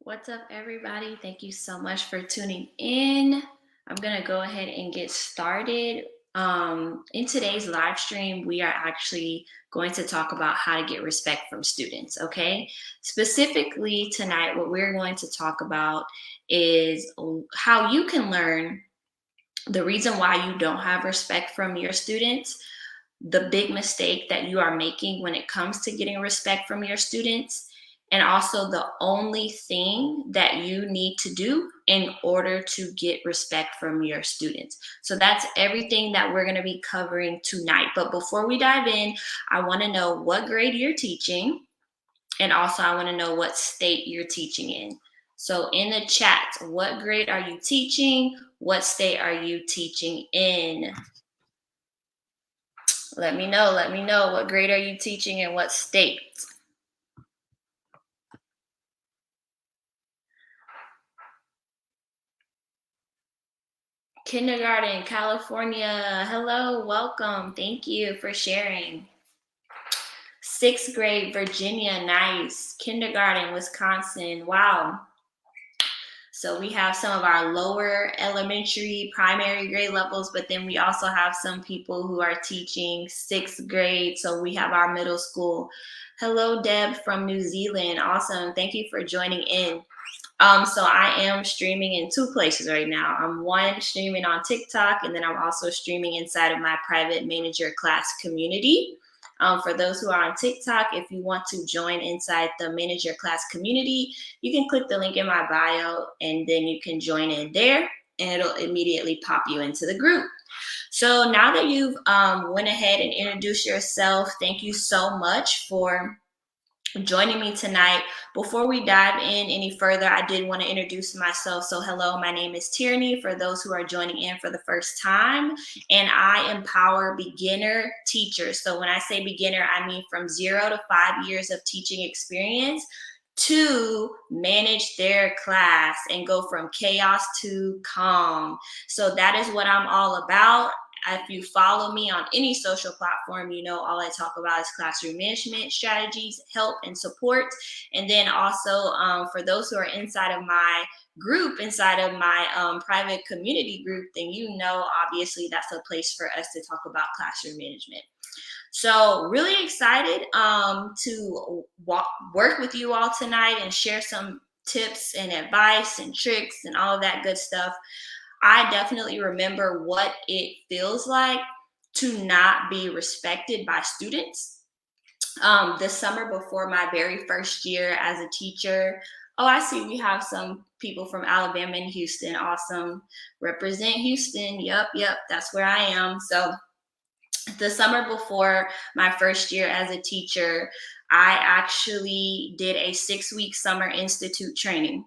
What's up, everybody? Thank you so much for tuning in. I'm going to go ahead and get started. In today's live stream, we are actually going to talk about how to get respect from students, okay? Specifically, tonight, what we're going to talk about is how you can learn the reason why you don't have respect from your students, the big mistake that you are making when it comes to getting respect from your students, and also the only thing that you need to do in order to get respect from your students. So that's everything that we're going to be covering tonight. But before we dive in, I want to know what grade you're teaching, and also I want to know what state you're teaching in. So in the chat, what grade are you teaching? What state are you teaching in? Let me know. Let me know. What grade are you teaching in what state? Kindergarten, California. Hello, welcome. Thank you for sharing. Sixth grade, Virginia. Nice. Kindergarten, Wisconsin. Wow. So we have some of our lower elementary, primary grade levels, but then we also have some people who are teaching sixth grade. So we have our middle school. Hello, Deb from New Zealand. Awesome. Thank you for joining in. So I am streaming in two places right now. I'm streaming on TikTok, and then I'm also streaming inside of my private manager class community. For those who are on TikTok, if you want to join inside the manager class community, you can click the link in my bio, and then you can join in there, and it'll immediately pop you into the group. So now that you've went ahead and introduced yourself, thank you so much for joining me tonight. Before we dive in any further, I did want to introduce myself. So hello, my name is Tierney for those who are joining in for the first time, and I empower beginner teachers. So when I say beginner, I mean from 0 to 5 years of teaching experience to manage their class and go from chaos to calm. So that is what I'm all about. If you follow me on any social platform, you know all I talk about is classroom management strategies, help, and support. And then also for those who are inside of my group, inside of my private community group, then you know obviously that's a place for us to talk about classroom management. So really excited to work with you all tonight and share some tips and advice and tricks and all of that good stuff. I definitely remember what it feels like to not be respected by students. This summer before my very first year as a teacher, oh, I see we have some people from Alabama and Houston. Awesome. Represent Houston. Yep, that's where I am. So the summer before my first year as a teacher, I actually did a 6-week summer institute training.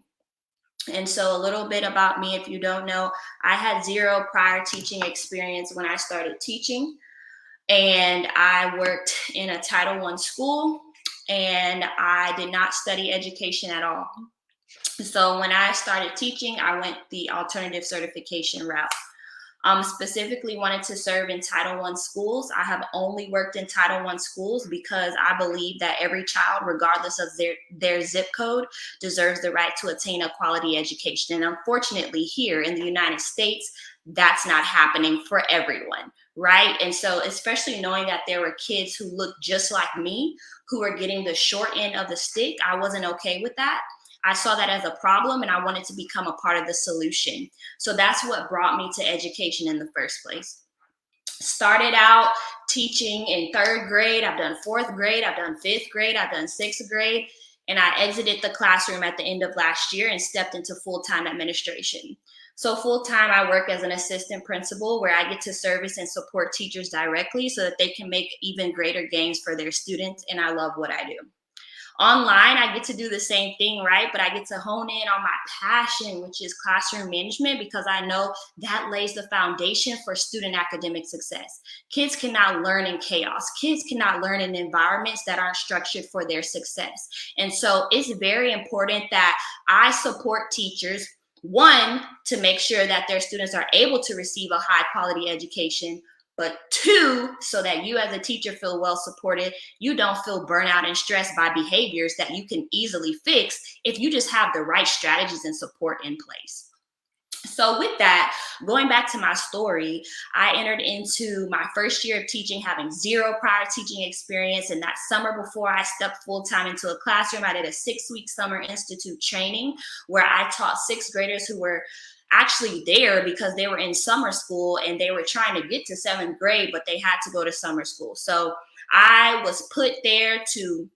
And so a little bit about me, if you don't know, I had 0 prior teaching experience when I started teaching. And I worked in a Title I school, and I did not study education at all. So when I started teaching, I went the alternative certification route. Specifically wanted to serve in Title I schools. I have only worked in Title I schools because I believe that every child, regardless of their zip code, deserves the right to attain a quality education. And unfortunately, here in the United States, that's not happening for everyone, right? And so, especially knowing that there were kids who looked just like me who were getting the short end of the stick, I wasn't okay with that. I saw that as a problem, and I wanted to become a part of the solution. So that's what brought me to education in the first place. Started out teaching in 3rd grade. I've done 4th grade. I've done 5th grade. I've done 6th grade. And I exited the classroom at the end of last year and stepped into full-time administration. So full-time, I work as an assistant principal where I get to service and support teachers directly so that they can make even greater gains for their students. And I love what I do. Online, I get to do the same thing, right? But I get to hone in on my passion, which is classroom management, because I know that lays the foundation for student academic success. Kids cannot learn in chaos. Kids cannot learn in environments that aren't structured for their success. And so it's very important that I support teachers, one, to make sure that their students are able to receive a high quality education, but 2, so that you as a teacher feel well supported. You don't feel burnout and stressed by behaviors that you can easily fix if you just have the right strategies and support in place. So with that, going back to my story, I entered into my first year of teaching, having 0 prior teaching experience. And that summer before I stepped full-time into a classroom, I did a 6-week summer institute training where I taught 6th graders who were actually there because they were in summer school and they were trying to get to 7th grade, but they had to go to summer school. So I was put there to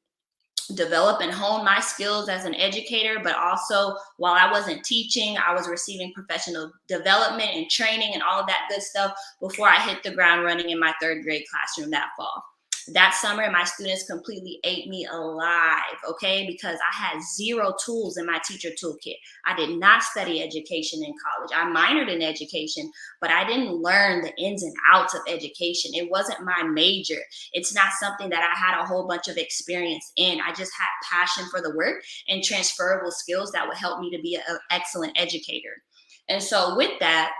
develop and hone my skills as an educator, but also while I wasn't teaching, I was receiving professional development and training and all of that good stuff before I hit the ground running in my 3rd grade classroom that fall. That summer, my students completely ate me alive, okay, because I had 0 tools in my teacher toolkit. I did not study education in college. I minored in education, but I didn't learn the ins and outs of education. It wasn't my major. It's not something that I had a whole bunch of experience in. I just had passion for the work and transferable skills that would help me to be an excellent educator. And so with that,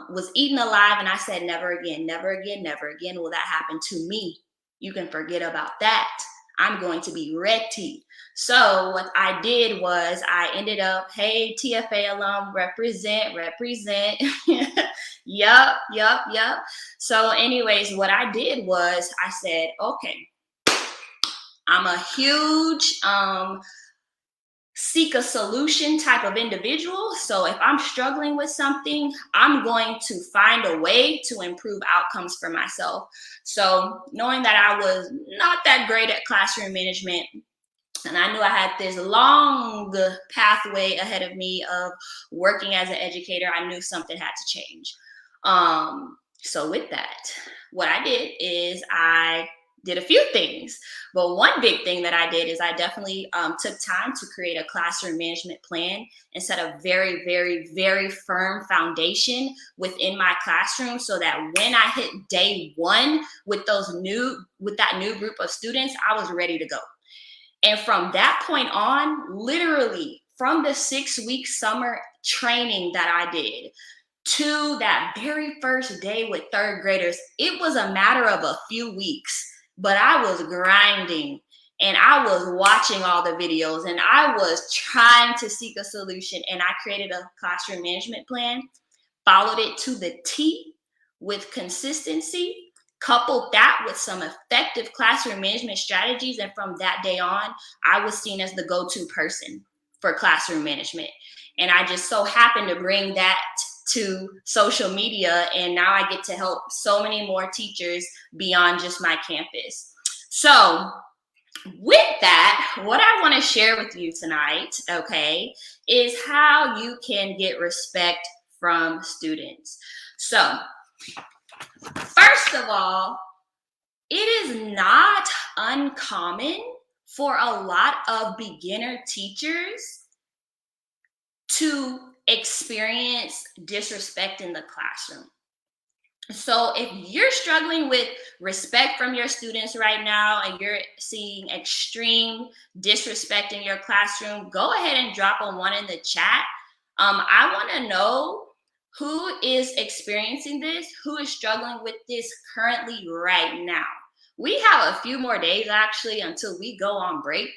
was eaten alive, and I said, never again, never again, never again will that happen to me. You can forget about that. I'm going to be ready. So what I did was I ended up, hey, TFA alum, represent. Yup. So anyways, what I did was I said, okay, I'm a huge seek a solution type of individual. So if I'm struggling with something, I'm going to find a way to improve outcomes for myself. So knowing that I was not that great at classroom management, and I knew I had this long pathway ahead of me of working as an educator, I knew something had to change. So with that, what I did is I did a few things, but one big thing that I did is I definitely took time to create a classroom management plan and set a very, very, very firm foundation within my classroom so that when I hit day 1 with that new group of students, I was ready to go. And from that point on, literally from the 6-week summer training that I did to that very first day with 3rd graders, it was a matter of a few weeks. But I was grinding and I was watching all the videos and I was trying to seek a solution, and I created a classroom management plan, followed it to the T with consistency, coupled that with some effective classroom management strategies. And from that day on, I was seen as the go-to person for classroom management. And I just so happened to bring that to social media, and now I get to help so many more teachers beyond just my campus. So with that, what I want to share with you tonight, okay, is how you can get respect from students. So first of all, it is not uncommon for a lot of beginner teachers to experience disrespect in the classroom. So if you're struggling with respect from your students right now and you're seeing extreme disrespect in your classroom, go ahead and drop a 1 in the chat. I want to know who is experiencing this, who is struggling with this currently right now. We have a few more days actually until we go on break.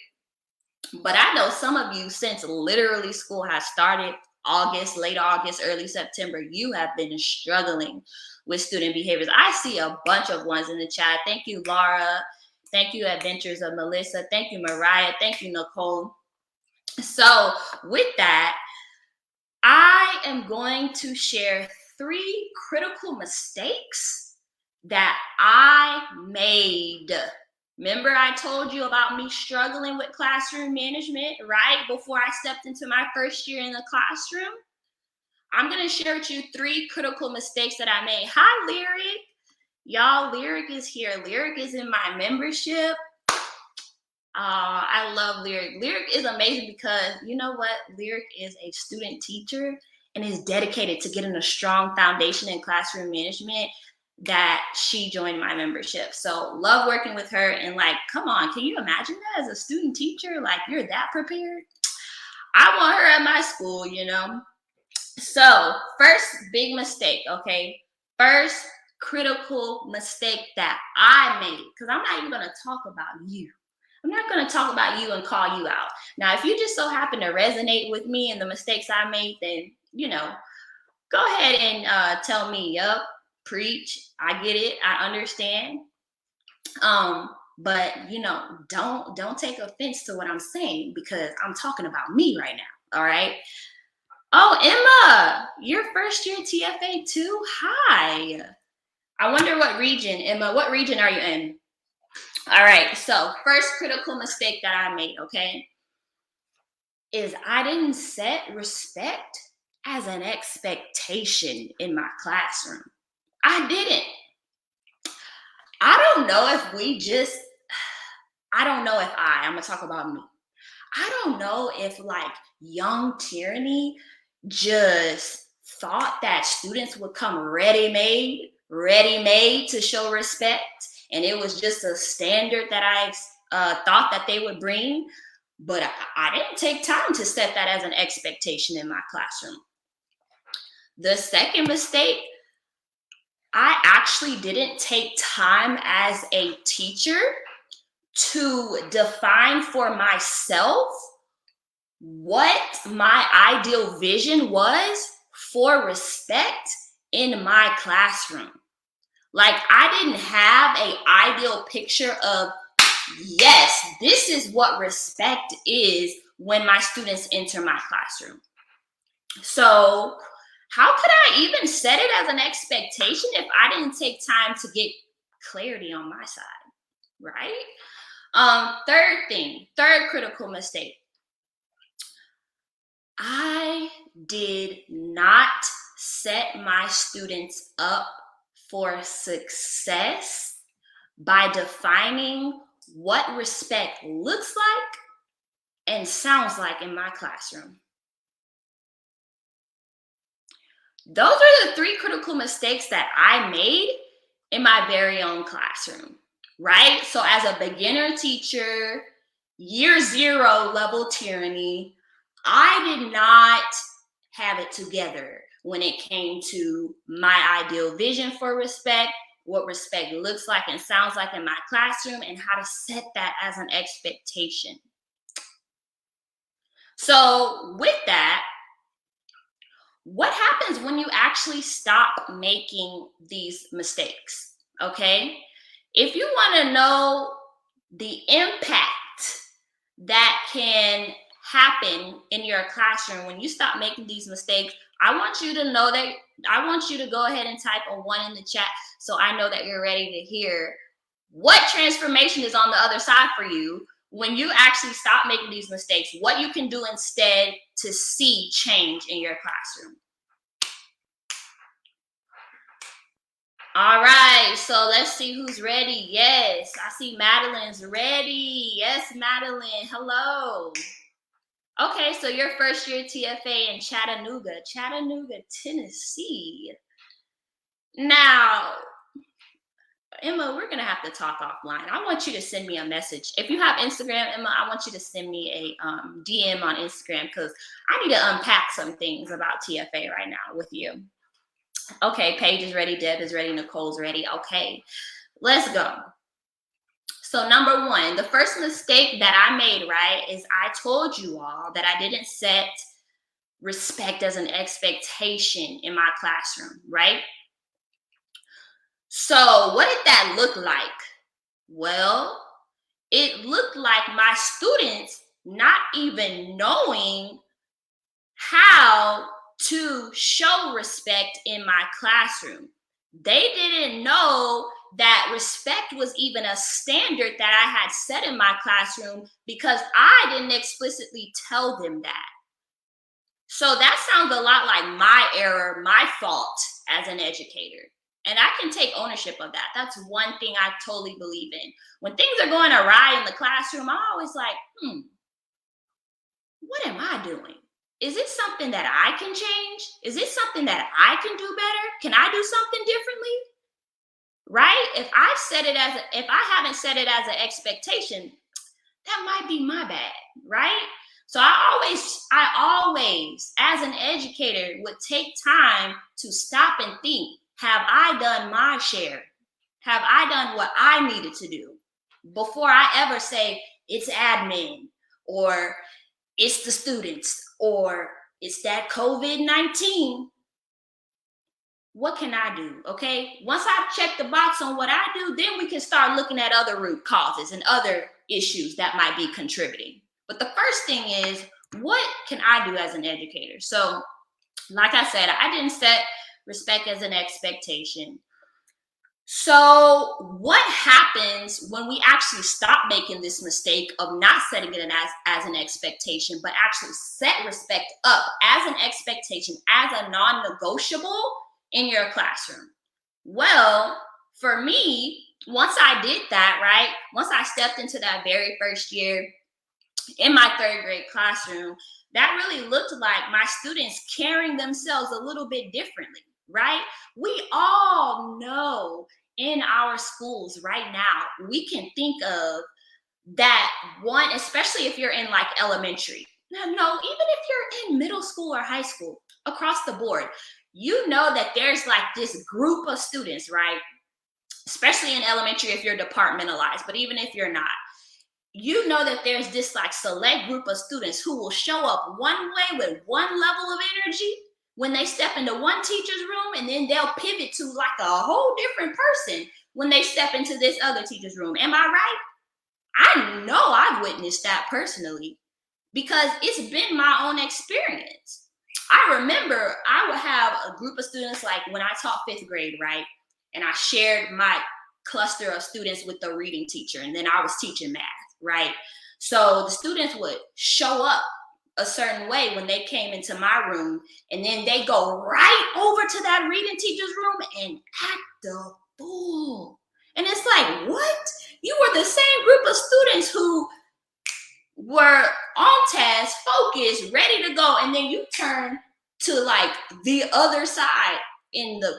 But I know some of you, since literally school has started, August, late August, early September, you have been struggling with student behaviors. I see a bunch of ones in the chat. Thank you, Laura. Thank you, Adventures of Melissa. Thank you, Mariah. Thank you, Nicole. So with that, I am going to share 3 critical mistakes that I made. Remember I told you about me struggling with classroom management right before I stepped into my first year in the classroom? I'm going to share with you 3 critical mistakes that I made. Hi, Lyric. Y'all, Lyric is here. Lyric is in my membership. I love Lyric. Lyric is amazing because you know what? Lyric is a student teacher and is dedicated to getting a strong foundation in classroom management that she joined my membership. So love working with her. And like, come on, can you imagine that as a student teacher? Like, you're that prepared? I want her at my school, you know? So first big mistake, okay? First critical mistake that I made, because I'm not even going to talk about you. I'm not going to talk about you and call you out. Now, if you just so happen to resonate with me and the mistakes I made, then, go ahead and tell me, yup, preach. I get it. I understand. But don't take offense to what I'm saying, because I'm talking about me right now. All right. Oh, Emma, you're first year TFA too? Hi. I wonder what region, Emma, what region are you in? All right, so first critical mistake that I made, okay, is I didn't set respect as an expectation in my classroom. I didn't. I don't know if I'm going to talk about me. I don't know if like young tyranny just thought that students would come ready-made to show respect. And it was just a standard that I thought that they would bring. But I didn't take time to set that as an expectation in my classroom. The second mistake, I actually didn't take time as a teacher to define for myself what my ideal vision was for respect in my classroom. Like, I didn't have an ideal picture of, yes, this is what respect is when my students enter my classroom. So how could I even set it as an expectation if I didn't take time to get clarity on my side, right? Third critical mistake. I did not set my students up for success by defining what respect looks like and sounds like in my classroom. Those are the three critical mistakes that I made in my very own classroom, right? So as a beginner teacher, year 0 level tyranny, I did not have it together when it came to my ideal vision for respect, what respect looks like and sounds like in my classroom, and how to set that as an expectation. So with that, what happens when you actually stop making these mistakes? Okay. If you want to know the impact that can happen in your classroom when you stop making these mistakes, I want you to know that I want you to go ahead and type a 1 in the chat so I know that you're ready to hear what transformation is on the other side for you when you actually stop making these mistakes, what you can do instead to see change in your classroom. All right, so let's see who's ready. Yes, I see Madeline's ready. Yes, Madeline, hello. Okay, so your first year TFA in Chattanooga, Tennessee. Now, Emma, we're going to have to talk offline. I want you to send me a message. If you have Instagram, Emma, I want you to send me a DM on Instagram, because I need to unpack some things about TFA right now with you. Okay, Paige is ready, Deb is ready, Nicole's ready. Okay, let's go. So number 1, the first mistake that I made, right, is I told you all that I didn't set respect as an expectation in my classroom, right? So what did that look like? Well, it looked like my students not even knowing how to show respect in my classroom. They didn't know that respect was even a standard that I had set in my classroom because I didn't explicitly tell them that. So that sounds a lot like my error, my fault as an educator. And I can take ownership of that. That's one thing I totally believe in. When things are going awry in the classroom, I'm always like, what am I doing? Is it something that I can change? Is it something that I can do better? Can I do something differerly? Right? If I haven't set it as an expectation, that might be my bad, right? So I always, as an educator, would take time to stop and think, Have I done my share? Have I done what I needed to do before I ever say it's admin or it's the students or it's that COVID-19? What can I do? Okay. Once I check the box on what I do, then we can start looking at other root causes and other issues that might be contributing. But the first thing is, what can I do as an educator? So, like I said, I didn't set respect as an expectation. So, what happens when we actually stop making this mistake of not setting it as an expectation, but actually set respect up as an expectation, as a non-negotiable in your classroom? Well, for me, once I did that, right, once I stepped into that very first year in my third grade classroom, that really looked like my students carrying themselves a little bit differently, right? We all know in our schools right now, we can think of that one, especially if you're in like elementary. No, even if you're in middle school or high school, across the board, you know that there's like this group of students, right? Especially in elementary if you're departmentalized, but even if you're not, you know that there's this like select group of students who will show up one way with one level of energy when they step into one teacher's room, and then they'll pivot to like a whole different person when they step into this other teacher's room. Am I right? I know I've witnessed that personally because it's been my own experience. I remember I would have a group of students, like when I taught fifth grade, right? And I shared my cluster of students with the reading teacher, and then I was teaching math, right? So the students would show up a certain way when they came into my room, and then they go right over to that reading teacher's room and act the fool. And it's like, what? You were the same group of students who were on task, focused, ready to go, and then you turn to like the other side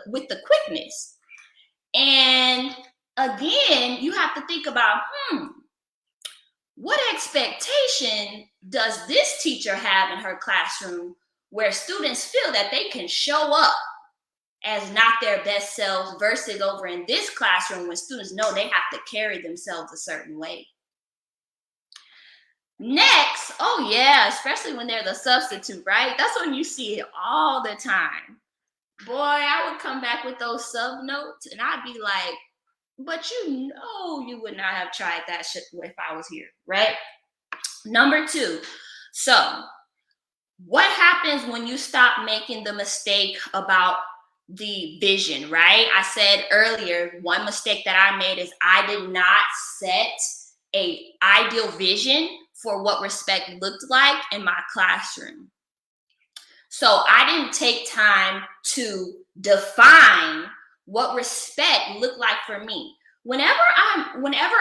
with the quickness. And again, you have to think about, what expectation does this teacher have in her classroom where students feel that they can show up as not their best selves versus over in this classroom when students know they have to carry themselves a certain way? Next, oh yeah, especially when they're the substitute, right? That's when you see it all the time. Boy, I would come back with those sub notes and I'd be like, but you know you would not have tried that shit if I was here, right? Number two, so what happens when you stop making the mistake about the vision, right? I said earlier, one mistake that I made is I did not set an ideal vision for what respect looked like in my classroom. So I didn't take time to define what respect looked like for me. Whenever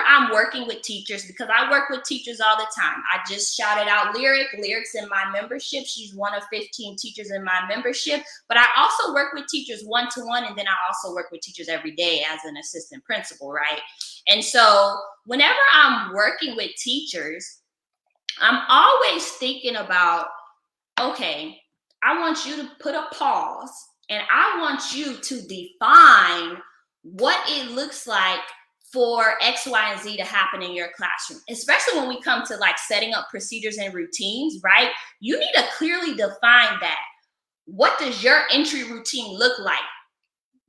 I'm working with teachers, because I work with teachers all the time. I just shouted out Lyric's in my membership. She's one of 15 teachers in my membership. But I also work with teachers one-to-one, and then I also work with teachers every day as an assistant principal, right? And so whenever I'm working with teachers, I'm always thinking about, okay, I want you to put a pause and I want you to define what it looks like for X, Y, and Z to happen in your classroom, especially when we come to like setting up procedures and routines, right? You need to clearly define that. What does your entry routine look like?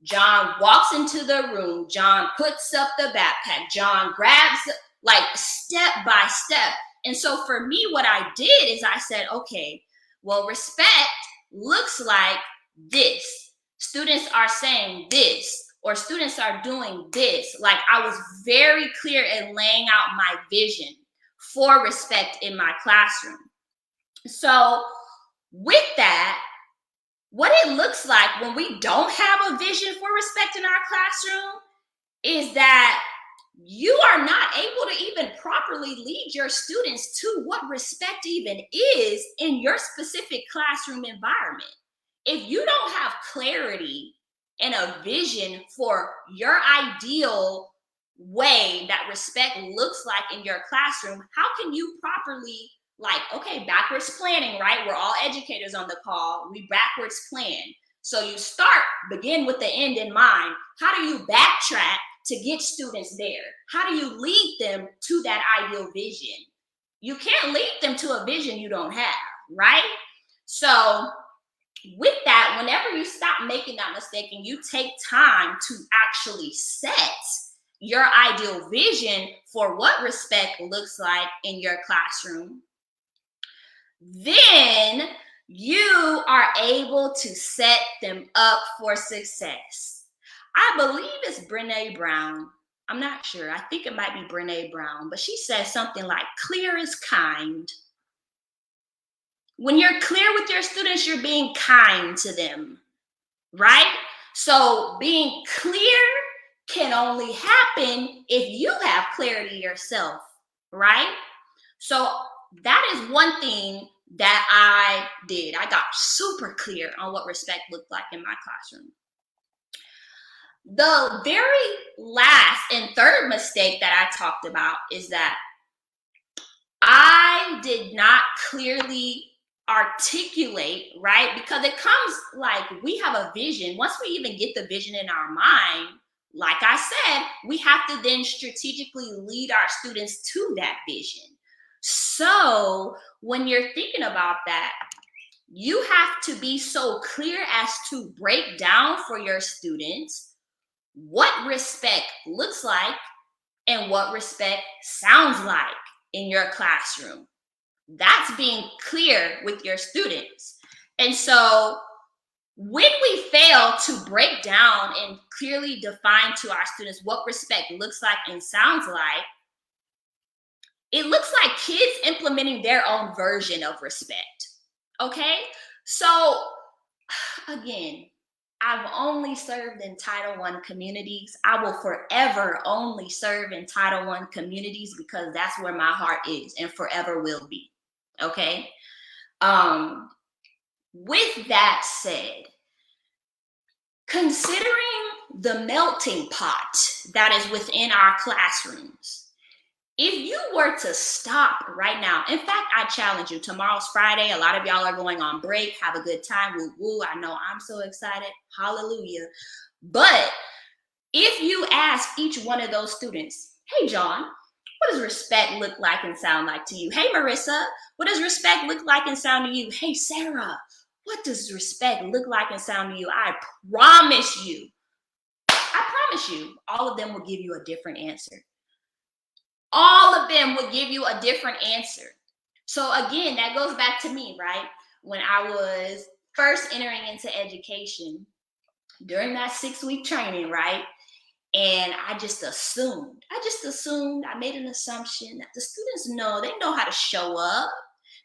John walks into the room. John puts up the backpack. John grabs, like step by step. And so for me, what I did is I said, okay, well, respect looks like this. Students are saying this, or students are doing this. Like I was very clear in laying out my vision for respect in my classroom. So with that, what it looks like when we don't have a vision for respect in our classroom is that you are not able to even properly lead your students to what respect even is in your specific classroom environment. If you don't have clarity and a vision for your ideal way that respect looks like in your classroom, how can you properly, like, okay, backwards planning, right? We're all educators on the call. We backwards plan. So you start begin with the end in mind. How do you backtrack to get students there? How do you lead them to that ideal vision? You can't lead them to a vision you don't have, right? So with that, whenever you stop making that mistake and you take time to actually set your ideal vision for what respect looks like in your classroom, then you are able to set them up for success. I believe it's Brene Brown. I'm not sure. I think it might be Brene Brown, but she says something like, clear is kind. When you're clear with your students, you're being kind to them, right? So being clear can only happen if you have clarity yourself, right? So that is one thing that I did. I got super clear on what respect looked like in my classroom. The very last and third mistake that I talked about is that I did not clearly articulate, right? Because it comes like we have a vision. Once we even get the vision in our mind, like I said, we have to then strategically lead our students to that vision. So when you're thinking about that, you have to be so clear as to break down for your students what respect looks like and what respect sounds like in your classroom. That's being clear with your students. And so when we fail to break down and clearly define to our students what respect looks like and sounds like, it looks like kids implementing their own version of respect. Okay? So again, I've only served in Title I communities. I will forever only serve in Title I communities because that's where my heart is and forever will be. Okay? With that said, considering the melting pot that is within our classrooms, if you were to stop right now, in fact, I challenge you, tomorrow's Friday, a lot of y'all are going on break, have a good time, woo woo, I know I'm so excited, hallelujah. But if you ask each one of those students, hey John, what does respect look like and sound like to you? Hey Marissa, what does respect look like and sound to you? Hey Sarah, what does respect look like and sound to you? I promise you, all of them will give you a different answer. All of them would give you a different answer. So again, that goes back to me, right? When I was first entering into education during that 6-week training, right? And I just assumed, I made an assumption that the students they know how to show up.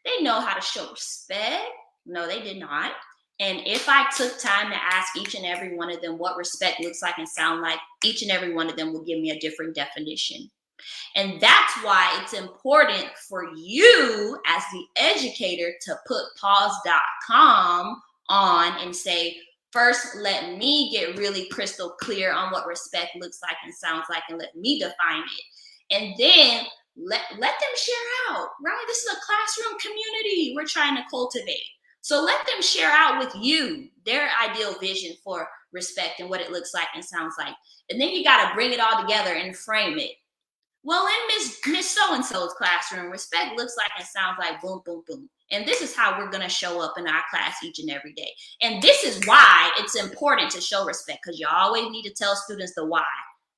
They know how to show respect. No, they did not. And if I took time to ask each and every one of them what respect looks like and sound like, each and every one of them will give me a different definition. And that's why it's important for you as the educator to put pause.com on and say, first, let me get really crystal clear on what respect looks like and sounds like, and let me define it. And then let them share out, right? This is a classroom community we're trying to cultivate. So let them share out with you their ideal vision for respect and what it looks like and sounds like. And then you got to bring it all together and frame it. Well, in Miss So-and-so's classroom, respect looks like and sounds like boom, boom, boom. And this is how we're going to show up in our class each and every day. And this is why it's important to show respect, because you always need to tell students the why.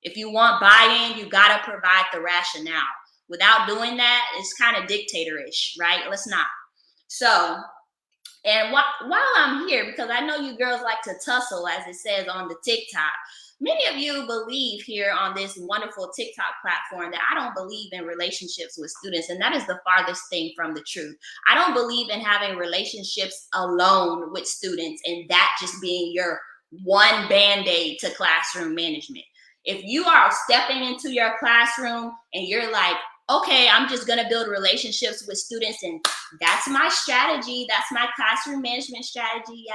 If you want buy-in, you got to provide the rationale. Without doing that, it's kind of dictatorish, right? Let's not. So, and while I'm here, because I know you girls like to tussle, as it says on the TikTok, many of you believe here on this wonderful TikTok platform that I don't believe in relationships with students, and that is the farthest thing from the truth. I don't believe in having relationships alone with students and that just being your one band-aid to classroom management. If you are stepping into your classroom and you're like, okay, I'm just going to build relationships with students, and that's my strategy, that's my classroom management strategy,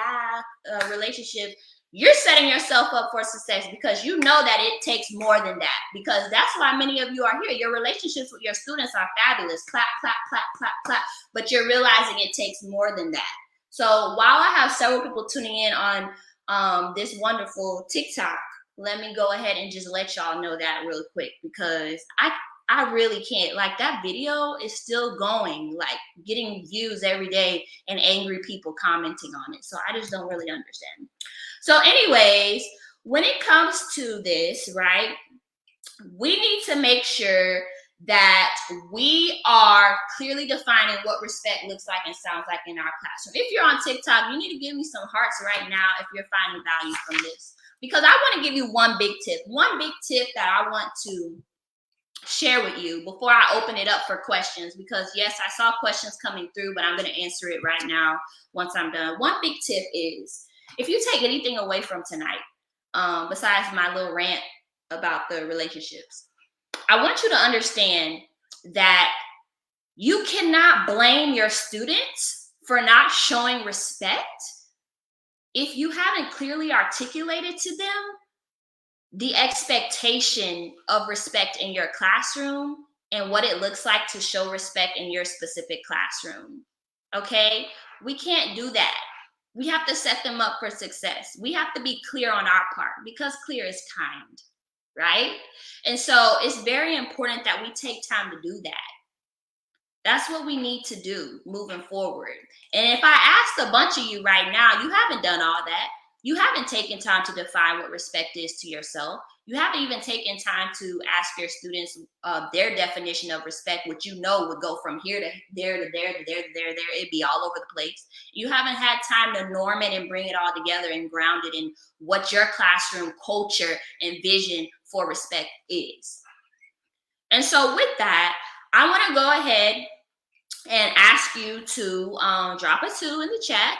relationships, you're setting yourself up for success, because you know that it takes more than that, because that's why many of you are here. Your relationships with your students are fabulous, clap, clap, clap, clap, clap, but you're realizing it takes more than that. So while I have several people tuning in on this wonderful TikTok. Let me go ahead and just let y'all know that real quick, because I really can't, like, that video is still going, like getting views every day and angry people commenting on it. So I just don't really understand. So anyways, when it comes to this, right, we need to make sure that we are clearly defining what respect looks like and sounds like in our classroom. If you're on TikTok, you need to give me some hearts right now if you're finding value from this, because I want to give you one big tip that I want to share with you before I open it up for questions, because yes, I saw questions coming through, but I'm going to answer it right now once I'm done. One big tip is, if you take anything away from tonight, besides my little rant about the relationships, I want you to understand that you cannot blame your students for not showing respect if you haven't clearly articulated to them the expectation of respect in your classroom and what it looks like to show respect in your specific classroom. Okay? We can't do that. We have to set them up for success. We have to be clear on our part, because clear is kind, right? And so it's very important that we take time to do that. That's what we need to do moving forward. And if I asked a bunch of you right now, you haven't done all that. You haven't taken time to define what respect is to yourself. You haven't even taken time to ask your students their definition of respect, which you know would go from here to there to there to there to there to there. It'd be all over the place. You haven't had time to norm it and bring it all together and ground it in what your classroom culture and vision for respect is. And so with that, I want to go ahead and ask you to drop a 2 in the chat.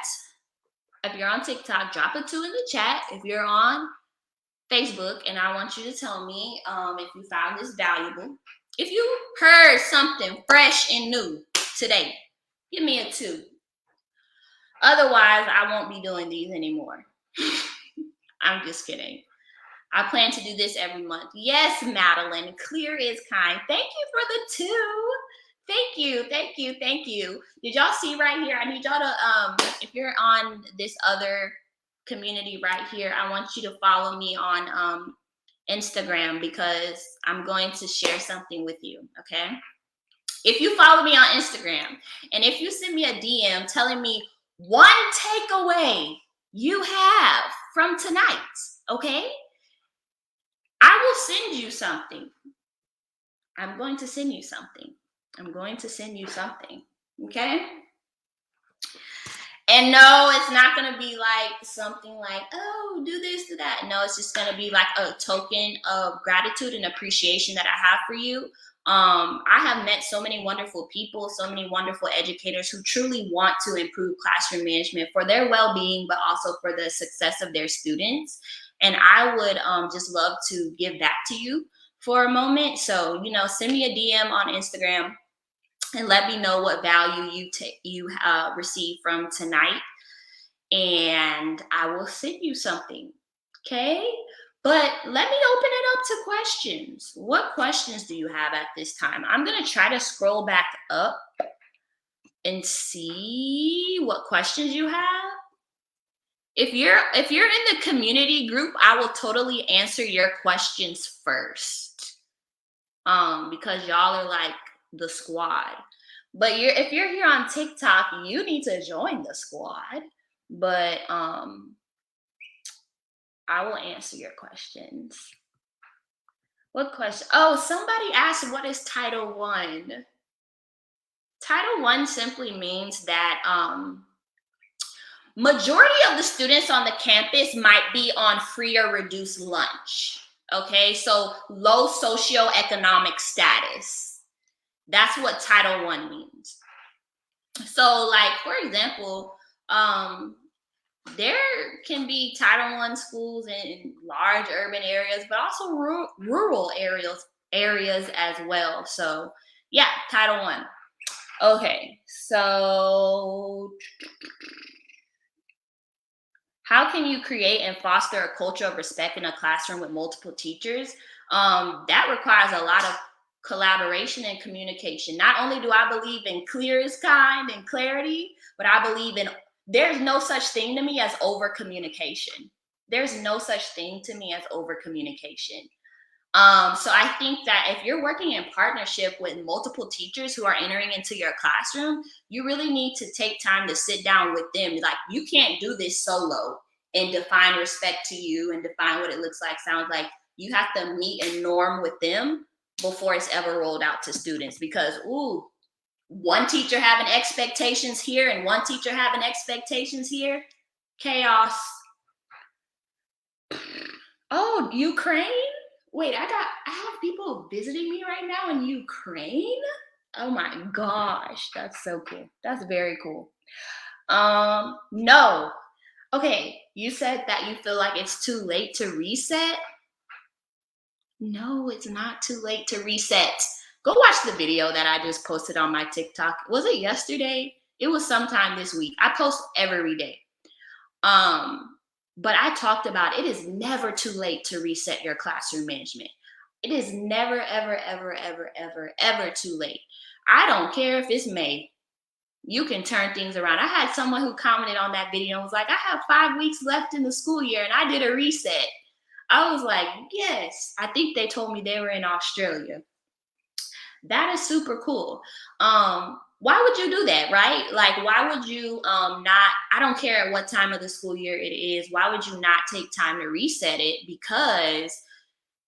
If you're on TikTok, drop a 2 in the chat. If you're on Facebook, and I want you to tell me if you found this valuable. If you heard something fresh and new today, give me a 2. Otherwise, I won't be doing these anymore. I'm just kidding. I plan to do this every month. Yes, Madeline, clear is kind. Thank you for the 2. Thank you, thank you, thank you. Did y'all see right here? I need y'all to, if you're on this other community right here, I want you to follow me on Instagram, because I'm going to share something with you, okay? If you follow me on Instagram, and if you send me a DM telling me one takeaway you have from tonight, okay? I will send you something. I'm going to send you something. Okay? And no, it's not going to be like something like, oh, do this, do that. No, it's just going to be like a token of gratitude and appreciation that I have for you. I have met so many wonderful people, so many wonderful educators who truly want to improve classroom management for their well-being, but also for the success of their students. And I would just love to give that to you for a moment. So, send me a DM on Instagram and let me know what value you receive from tonight, and I will send you something, okay? But let me open it up to questions. What questions do you have at this time? I'm going to try to scroll back up and see what questions you have. If you're in the community group, I will totally answer your questions first, because y'all are like the squad. But if you're here on TikTok, you need to join the squad. But I will answer your questions. What question? Oh, somebody asked, what is Title I? Title I simply means that majority of the students on the campus might be on free or reduced lunch. Okay, so low socioeconomic status. That's what Title I means. So, like, for example, there can be Title I schools in large urban areas, but also rural areas as well. So, yeah, Title I. Okay, so how can you create and foster a culture of respect in a classroom with multiple teachers? That requires a lot of collaboration and communication. Not only do I believe in clear is kind and clarity, but I believe in there's no such thing to me as over communication. There's no such thing to me as over communication. So I think that if you're working in partnership with multiple teachers who are entering into your classroom, you really need to take time to sit down with them. Like, you can't do this solo and define respect to you and define what it looks like, sounds like. You have to meet and norm with them before it's ever rolled out to students, because one teacher having expectations here and one teacher having expectations here, chaos. Oh, Ukraine? Wait, I have people visiting me right now in Ukraine? Oh my gosh, that's so cool. That's very cool. No. Okay, you said that you feel like it's too late to reset. No, it's not too late to reset. Go watch the video that I just posted on my TikTok. Was it yesterday? It was sometime this week. I post every day. But I talked about it is never too late to reset your classroom management. It is never, ever, ever, ever, ever, ever too late. I don't care if it's May. You can turn things around. I had someone who commented on that video and was like, I have 5 weeks left in the school year and I did a reset. I was like, yes. I think they told me they were in Australia. That is super cool. Why would you do that, right? Like, why would you not, I don't care at what time of the school year it is, why would you not take time to reset it? Because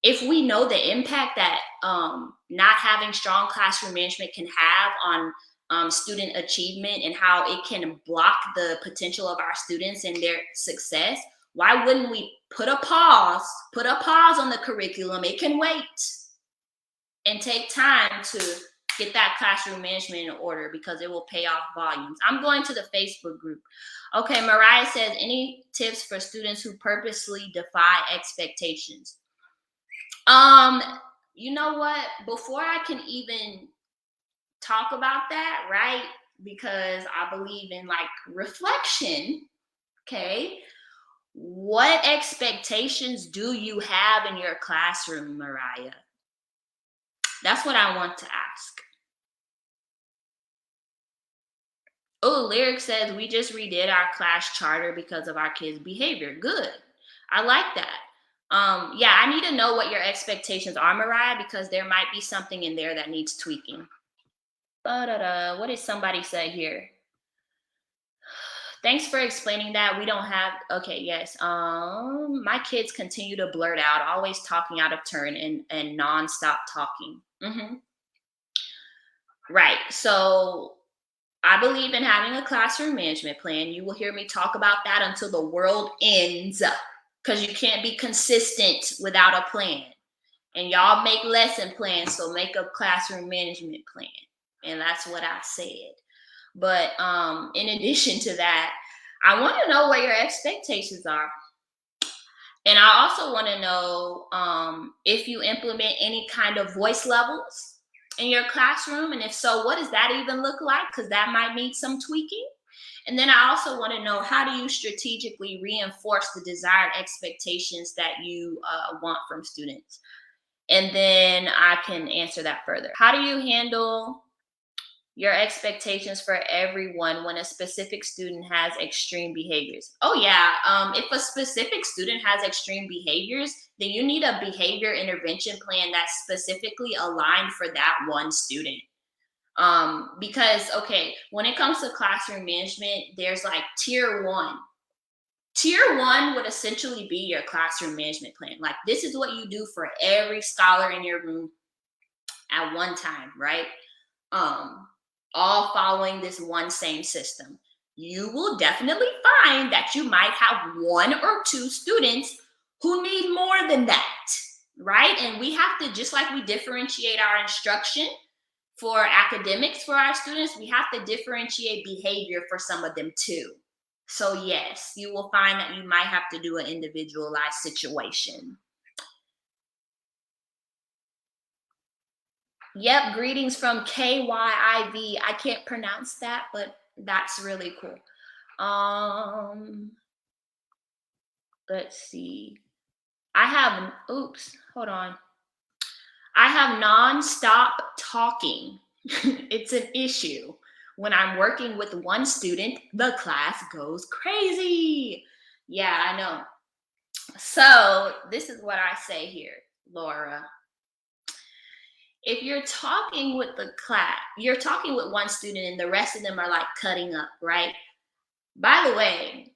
if we know the impact that not having strong classroom management can have on student achievement and how it can block the potential of our students and their success, why wouldn't we put a pause on the curriculum? It can wait, and take time to get that classroom management in order, because it will pay off volumes. I'm going to the Facebook group. Okay, Mariah says, any tips for students who purposely defy expectations? You know what? Before I can even talk about that, right? Because I believe in like reflection, okay? What expectations do you have in your classroom, Mariah? That's what I want to ask. Oh, Lyric says, we just redid our class charter because of our kids' behavior. Good. I like that. Yeah, I need to know what your expectations are, Mariah, because there might be something in there that needs tweaking. What did somebody say here? Thanks for explaining that. We don't have, okay, yes. My kids continue to blurt out, always talking out of turn and nonstop talking. Right. So I believe in having a classroom management plan. You will hear me talk about that until the world ends, because you can't be consistent without a plan. And y'all make lesson plans, so make a classroom management plan. And that's what I said. But in addition to that, I want to know what your expectations are. And I also want to know if you implement any kind of voice levels in your classroom. And if so, what does that even look like? Because that might need some tweaking. And then I also want to know, how do you strategically reinforce the desired expectations that you want from students? And then I can answer that further. How do you handle your expectations for everyone when a specific student has extreme behaviors? Oh yeah, if a specific student has extreme behaviors, then you need a behavior intervention plan that's specifically aligned for that one student. Because, okay, when it comes to classroom management, there's like tier one. Tier one would essentially be your classroom management plan. Like, this is what you do for every scholar in your room at one time, right? All following this one same system. You will definitely find that you might have 1 or 2 students who need more than that, right? And we have to, just like we differentiate our instruction for academics for our students, we have to differentiate behavior for some of them too. So yes, you will find that you might have to do an individualized situation. Yep, greetings from KYIV. I can't pronounce that, but that's really cool. Let's see. Hold on. I have nonstop talking. It's an issue. When I'm working with one student, the class goes crazy. Yeah, I know. So this is what I say here, Laura. If you're talking with the class, you're talking with one student and the rest of them are like cutting up, right? By the way,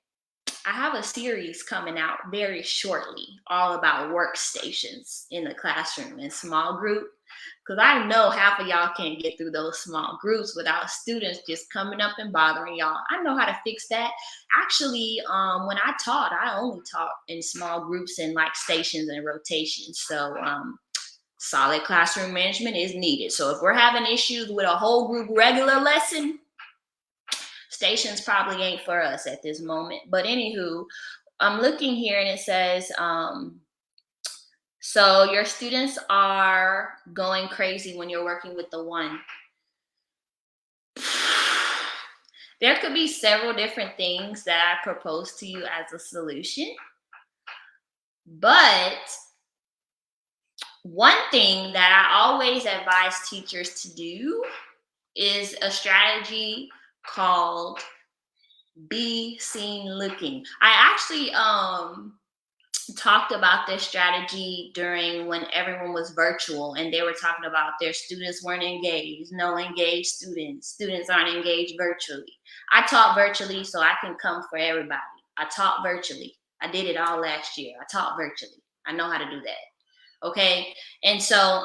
I have a series coming out very shortly all about workstations in the classroom and small group. Because I know half of y'all can't get through those small groups without students just coming up and bothering y'all. I know how to fix that. Actually, when I taught, I only taught in small groups and like stations and rotations. So solid classroom management is needed. So if we're having issues with a whole group regular lesson, stations probably ain't for us at this moment. But anywho, I'm looking here and it says, so your students are going crazy when you're working with the one. There could be several different things that I propose to you as a solution. But one thing that I always advise teachers to do is a strategy called be seen looking. I actually talked about this strategy during when everyone was virtual and they were talking about their students weren't engaged, no engaged students aren't engaged virtually. I taught virtually, so I can come for everybody. I taught virtually. I did it all last year. I taught virtually. I know how to do that. Okay. And so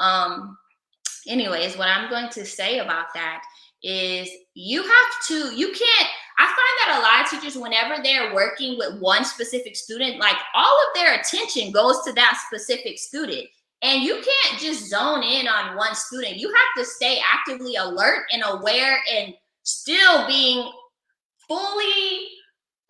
anyways, what I'm going to say about that is you can't, I find that a lot of teachers, whenever they're working with one specific student, like all of their attention goes to that specific student. And you can't just zone in on one student. You have to stay actively alert and aware and still being fully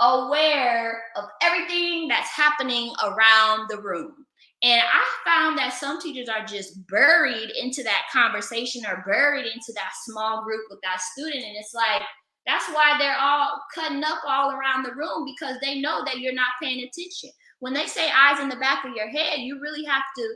aware of everything that's happening around the room. And I found that some teachers are just buried into that conversation or buried into that small group with that student. And it's like, that's why they're all cutting up all around the room, because they know that you're not paying attention. When they say eyes in the back of your head, you really have to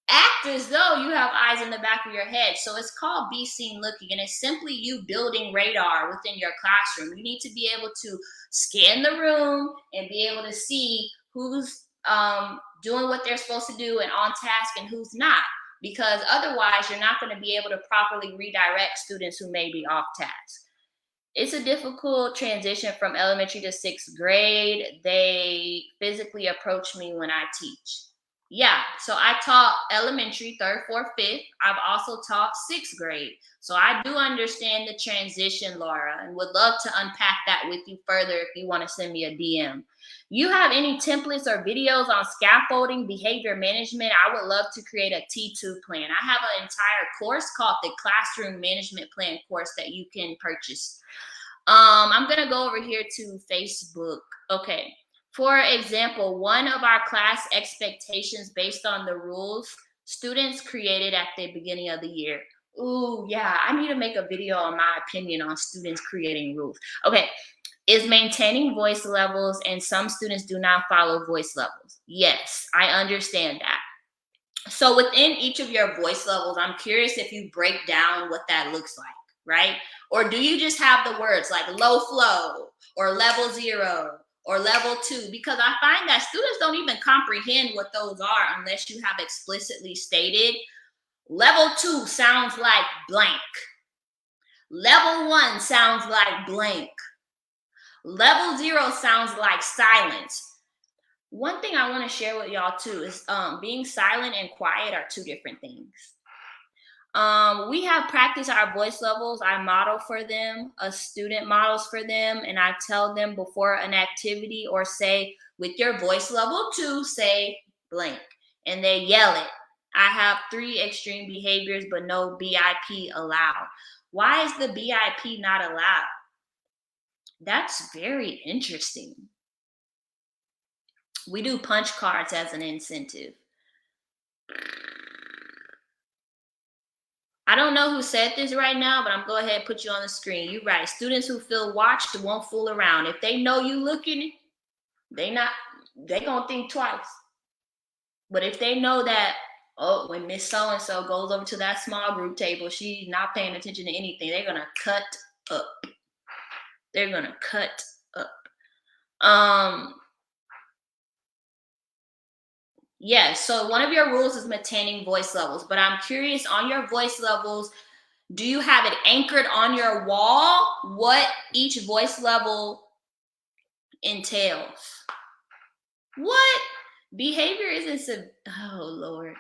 act as though you have eyes in the back of your head. So it's called be seen looking, and it's simply you building radar within your classroom. You need to be able to scan the room and be able to see who's doing what they're supposed to do and on task and who's not, because otherwise you're not going to be able to properly redirect students who may be off task. It's a difficult transition from elementary to sixth grade. They physically approach me when I teach. Yeah, so I taught elementary, third, fourth, fifth. I've also taught sixth grade. So I do understand the transition, Laura, and would love to unpack that with you further if you want to send me a DM. You have any templates or videos on scaffolding, behavior management? I would love to create a T2 plan. I have an entire course called the Classroom Management Plan course that you can purchase. I'm going to go over here to Facebook. Okay. For example, one of our class expectations based on the rules students created at the beginning of the year. Ooh, yeah, I need to make a video on my opinion on students creating rules. Okay, is maintaining voice levels, and some students do not follow voice levels. Yes, I understand that. So within each of your voice levels, I'm curious if you break down what that looks like, right? Or do you just have the words like low flow or level 0? Or level 2, because I find that students don't even comprehend what those are unless you have explicitly stated. Level 2 sounds like blank. Level 1 sounds like blank. Level 0 sounds like silence. One thing I want to share with y'all too is being silent and quiet are two different things. We have practiced our voice levels. I model for them, a student models for them, and I tell them before an activity or say, with your voice level 2, say blank, and they yell it. I have 3 extreme behaviors, but no BIP allowed. Why is the BIP not allowed? That's very interesting. We do punch cards as an incentive. I don't know who said this right now, but I'm going to go ahead and put you on the screen. You're right. Students who feel watched won't fool around. If they know you looking, they going to think twice. But if they know that, oh, when Miss So-and-so goes over to that small group table, she's not paying attention to anything, they're going to cut up. They're gonna cut up. Um, yes, so one of your rules is maintaining voice levels, but I'm curious on your voice levels, do you have it anchored on your wall? What each voice level entails? What? Behavior isn't oh Lord.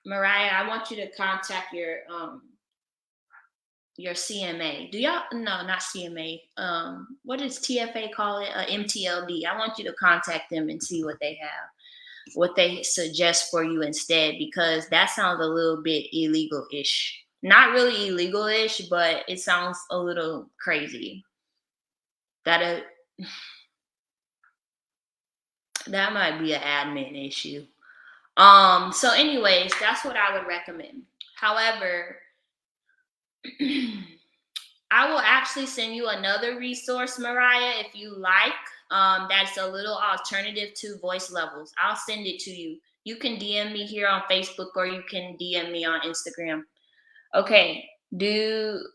Mariah, I want you to contact your CMA. Do y'all no, not CMA. What does TFA call it? MTLD. I want you to contact them and see what they have, what they suggest for you instead, because that sounds a little bit illegal-ish. Not really illegal-ish, but it sounds a little crazy. That that might be an admin issue. So anyways, that's what I would recommend. However, I will actually send you another resource, Mariah, if you like. That's a little alternative to voice levels. I'll send it to you. You can DM me here on Facebook or you can DM me on Instagram. Okay.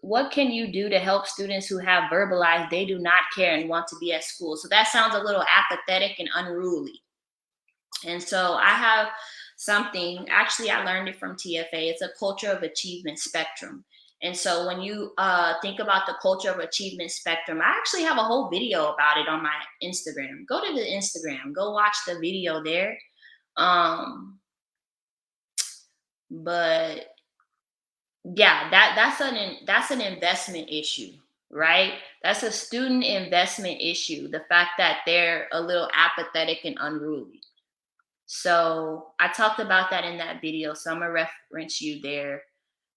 What can you do to help students who have verbalized they do not care and want to be at school? So that sounds a little apathetic and unruly. And so I have something, actually, I learned it from TFA. It's a culture of achievement spectrum. And so when you think about the culture of achievement spectrum, I actually have a whole video about it on my Instagram. Go to the Instagram, go watch the video there. But yeah, that's an investment issue, right? That's a student investment issue. The fact that they're a little apathetic and unruly. So I talked about that in that video. So I'm gonna reference you there.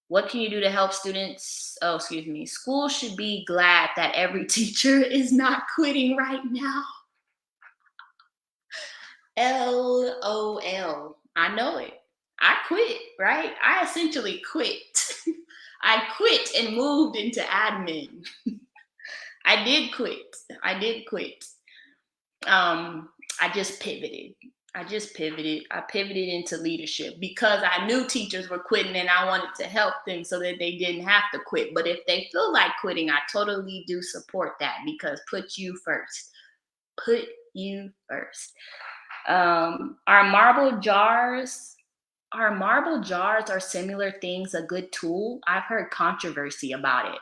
What can you do to help students? Oh, excuse me. School should be glad that every teacher is not quitting right now. LOL. I know it. I quit, right? I essentially quit. I quit and moved into admin. I did quit. I did quit. I just pivoted. I pivoted into leadership because I knew teachers were quitting and I wanted to help them so that they didn't have to quit. But if they feel like quitting, I totally do support that, because put you first. Put you first. Are marble jars or similar things a good tool? I've heard controversy about it.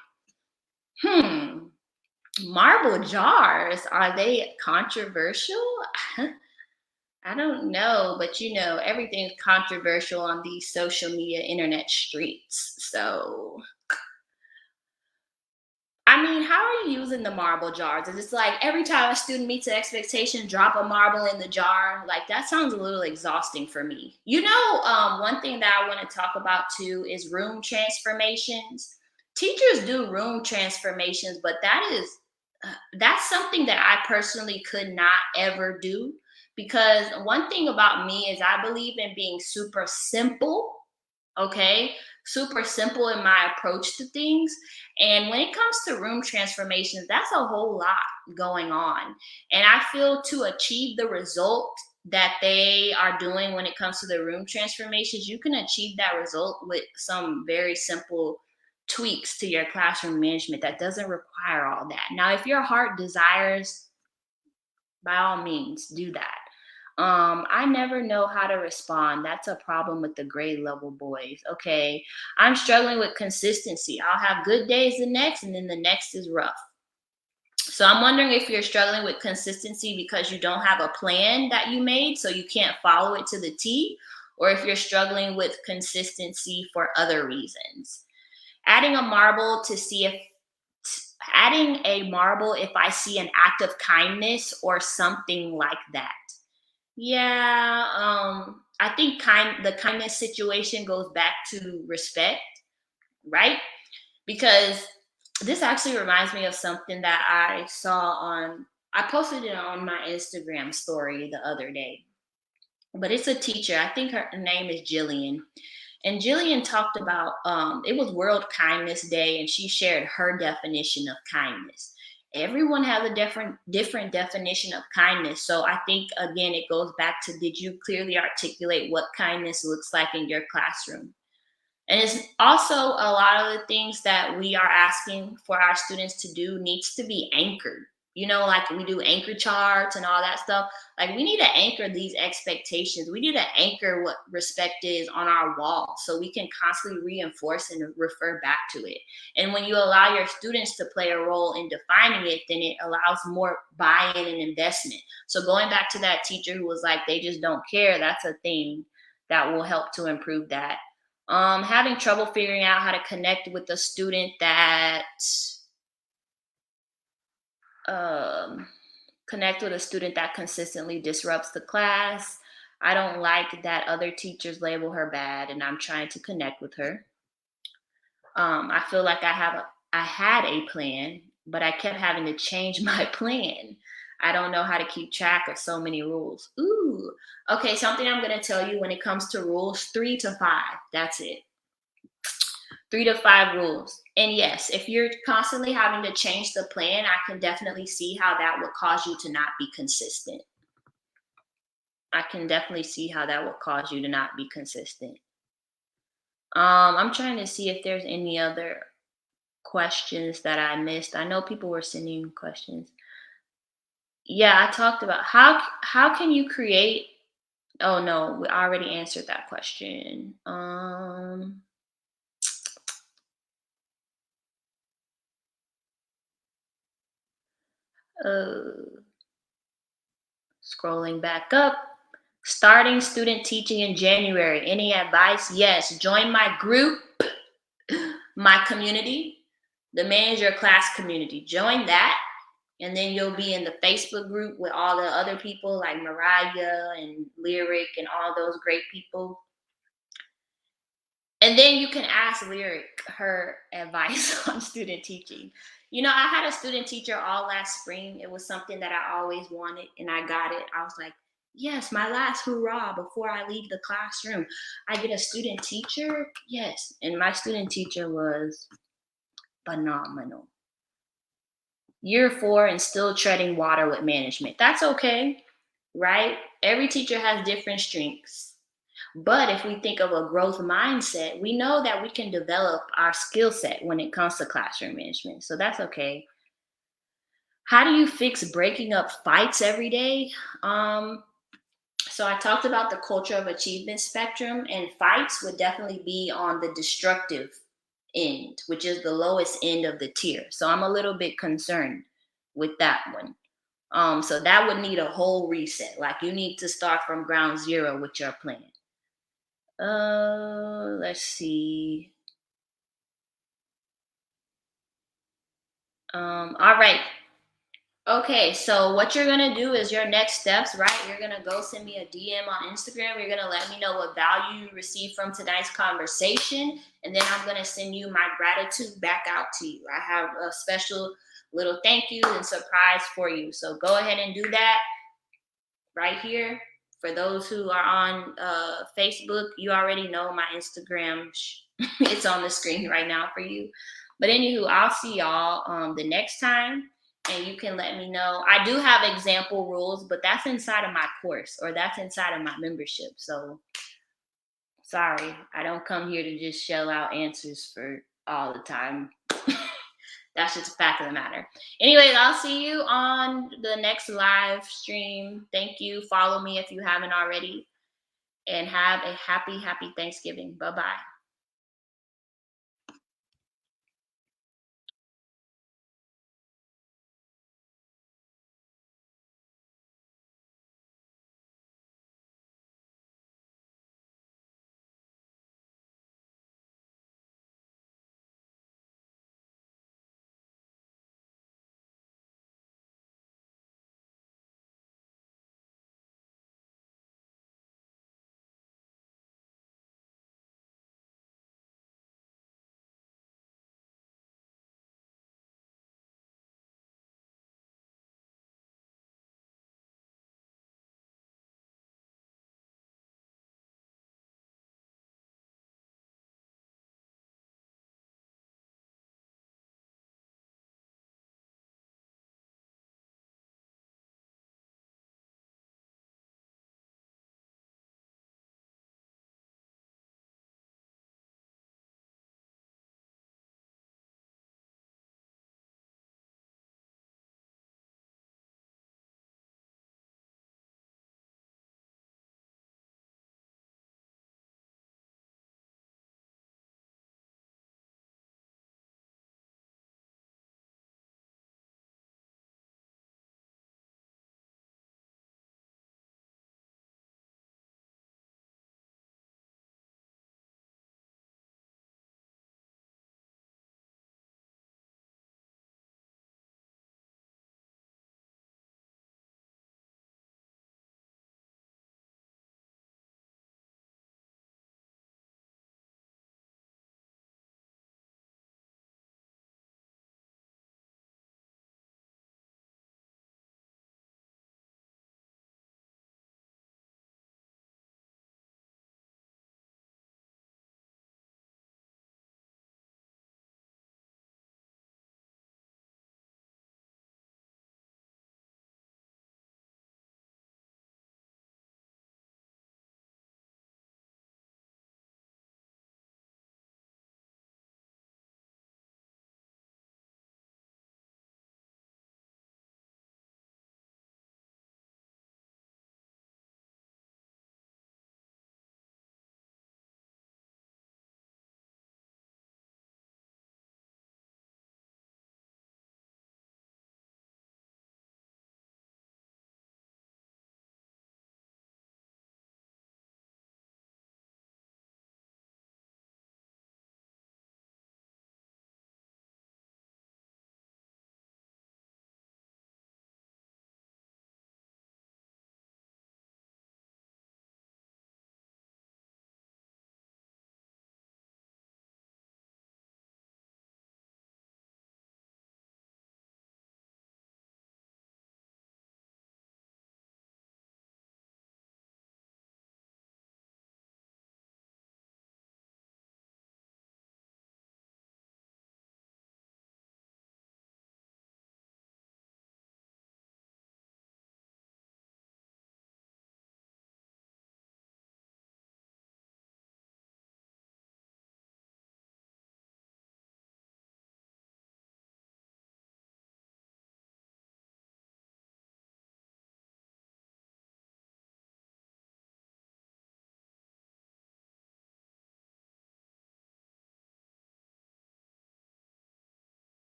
Marble jars, are they controversial? I don't know, but everything's controversial on these social media internet streets. So, I mean, how are you using the marble jars? Is it like every time a student meets an expectation, drop a marble in the jar? Like, that sounds a little exhausting for me. One thing that I want to talk about too is room transformations. Teachers do room transformations, but that's something that I personally could not ever do. Because one thing about me is I believe in being super simple, okay? Super simple in my approach to things. And when it comes to room transformations, that's a whole lot going on. And I feel to achieve the result that they are doing when it comes to the room transformations, you can achieve that result with some very simple tweaks to your classroom management that doesn't require all that. Now, if your heart desires, by all means, do that. I never know how to respond. That's a problem with the grade level boys. Okay. I'm struggling with consistency. I'll have good days the next, and then the next is rough. So I'm wondering if you're struggling with consistency because you don't have a plan that you made, so you can't follow it to the T, or if you're struggling with consistency for other reasons. Adding a marble if I see an act of kindness or something like that. Yeah, I think the kindness situation goes back to respect, right? Because this actually reminds me of something that I posted it on my Instagram story the other day. But it's a teacher. I think her name is Jillian. And Jillian talked about it was World Kindness Day, and she shared her definition of kindness. Everyone has a different definition of kindness. So I think again it goes back to, did you clearly articulate what kindness looks like in your classroom? And it's also a lot of the things that we are asking for our students to do needs to be anchored. You know, like we do anchor charts and all that stuff. Like we need to anchor these expectations. We need to anchor what respect is on our wall so we can constantly reinforce and refer back to it. And when you allow your students to play a role in defining it, then it allows more buy-in and investment. So going back to that teacher who was like, they just don't care, that's a thing that will help to improve that. Having trouble figuring out how to connect with a student that um, connect with a student that consistently disrupts the class. I don't like that other teachers label her bad, and I'm trying to connect with her. I feel like I had a plan, but I kept having to change my plan. I don't know how to keep track of so many rules. Ooh, okay. Something I'm going to tell you when it comes to rules: 3 to 5. That's it. 3 to 5 rules. And yes, if you're constantly having to change the plan, I can definitely see how that would cause you to not be consistent. I can definitely see how that would cause you to not be consistent. I'm trying to see if there's any other questions that I missed. I know people were sending questions. Yeah, I talked about how can you create. Oh no, we already answered that question. Uh, Scrolling back up. Starting student teaching in January. Any advice? Yes. Join my group, my community, the Manage Your Class community. Join that. And then you'll be in the Facebook group with all the other people like Mariah and Lyric and all those great people. And then you can ask Lyric her advice on student teaching. You know, I had a student teacher all last spring. It was something that I always wanted, and I got it. I was like, yes, my last hurrah before I leave the classroom. I get a student teacher. Yes. And my student teacher was phenomenal. Year 4 and still treading water with management. That's okay, right? Every teacher has different strengths. But if we think of a growth mindset, we know that we can develop our skill set when it comes to classroom management. So that's okay. How do you fix breaking up fights every day? So I talked about the culture of achievement spectrum, and fights would definitely be on the destructive end, which is the lowest end of the tier. So I'm a little bit concerned with that one. So that would need a whole reset. Like you need to start from ground zero with your plan. Let's see. All right. Okay, so what you're gonna do is your next steps, right? You're gonna go send me a DM on Instagram. You're gonna let me know what value you received from tonight's conversation, and then I'm gonna send you my gratitude back out to you. I have a special little thank you and surprise for you. So go ahead and do that right here. For those who are on Facebook, you already know my Instagram. It's on the screen right now for you. But anywho, I'll see y'all the next time, and you can let me know. I do have example rules, but that's inside of my course or that's inside of my membership. So sorry, I don't come here to just shell out answers for all the time. That's just a fact of the matter. Anyways, I'll see you on the next live stream. Thank you. Follow me if you haven't already. And have a happy, happy Thanksgiving. Bye-bye.